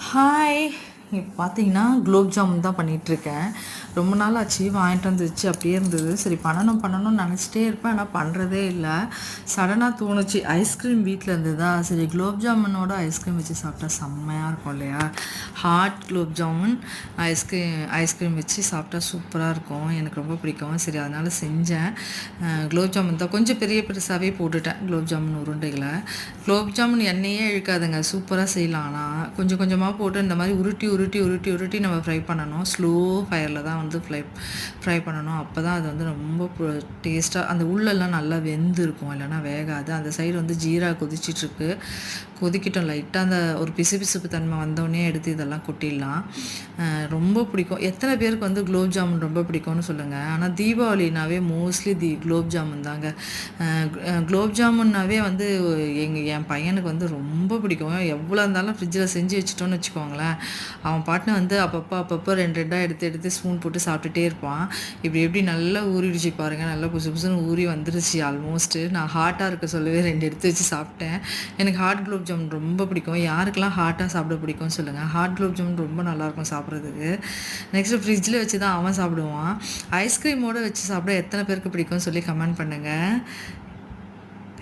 Hi. இப்போ பார்த்தீங்கன்னா குலோப் ஜாமுன் தான் பண்ணிகிட்ருக்கேன். ரொம்ப நாள் ஆச்சு வாங்கிட்டு வந்து வச்சு அப்படியே இருந்தது. சரி பண்ணணும்னு நினச்சிட்டே இருப்பேன், ஆனால் பண்ணுறதே இல்லை. சடனாக தோணுச்சு, ஐஸ்கிரீம் வீட்டில் இருந்ததா, சரி குலோப் ஜாமுனோட ஐஸ்கிரீம் வச்சு சாப்பிட்டா செம்மையாக இருக்கும் இல்லையா. ஹாட் குலோப் ஜாமுன் ஐஸ்கிரீம் வச்சு சாப்பிட்டா சூப்பராக இருக்கும். எனக்கு ரொம்ப பிடிக்கும். சரி அதனால் செஞ்சேன். குலோப் ஜாமுன் தான் கொஞ்சம் பெரிய பெருசாகவே போட்டுட்டேன். குலோப் ஜாமுன் உருண்டைகளை குலோப் ஜாமுன் எண்ணெயே இழுக்காதுங்க, சூப்பராக செய்யலாம். ஆனால் கொஞ்சம் கொஞ்சமாக போட்டு இந்த மாதிரி உருட்டி உருட்டி உருட்டி உருட்டி நம்ம ஃப்ரை பண்ணணும். ஸ்லோ ஃபயரில் தான் வந்து ஃப்ரை பண்ணணும். அப்போ தான் அது வந்து ரொம்ப டேஸ்ட்டாக அந்த உள்ளெல்லாம் நல்லா வெந்து இருக்கும், இல்லைன்னா வேகாது. அந்த சைடு வந்து ஜீரா கொதிச்சிட்ருக்கு, கொதிக்கிட்டோம். லைட்டாக அந்த ஒரு பிசுபிசுப்பு தன்மை வந்தோடனே எடுத்து இதெல்லாம் கொட்டிடலாம். ரொம்ப பிடிக்கும். எத்தனை பேருக்கு வந்து குலோப் ஜாமுன் ரொம்ப பிடிக்கும்னு சொல்லுங்கள். ஆனால் தீபாவளினாவே மோஸ்ட்லி குலோப் ஜாமுன் தாங்க. குலோப் ஜாமுன்னாவே வந்து என் பையனுக்கு வந்து ரொம்ப பிடிக்கும். எவ்வளோ இருந்தாலும் ஃப்ரிட்ஜில் செஞ்சு வச்சுட்டோன்னு வச்சுக்கோங்களேன், அவன் பாட்டுன்னு வந்து அப்பப்போ ரெண்டு ரெண்டாக எடுத்து ஸ்பூன் போட்டு சாப்பிட்டுட்டே இருப்பான். எப்படி நல்லா ஊறிடுச்சு பாருங்கள், நல்லா புதுசு புதுசுன்னு ஊறி வந்துருச்சு ஆல்மோஸ்ட்டு. நான் ஹாட்டாக இருக்க சொல்லவே ரெண்டு எடுத்து வச்சு சாப்பிட்டேன். எனக்கு ஹாட் குலோப் ஜாமுன் ரொம்ப பிடிக்கும். யாருக்கெல்லாம் ஹாட்டாக சாப்பிட பிடிக்கும்னு சொல்லுங்கள். ஹாட் குலோப் ஜாமுன் ரொம்ப நல்லாயிருக்கும் சாப்பிட்றதுக்கு. நெக்ஸ்ட்டு ஃப்ரிட்ஜில் வச்சு தான் அவன் சாப்பிடுவான். ஐஸ்கிரீமோடு வச்சு சாப்பிட எத்தனை பேருக்கு பிடிக்கும்னு சொல்லி கமெண்ட் பண்ணுங்கள்.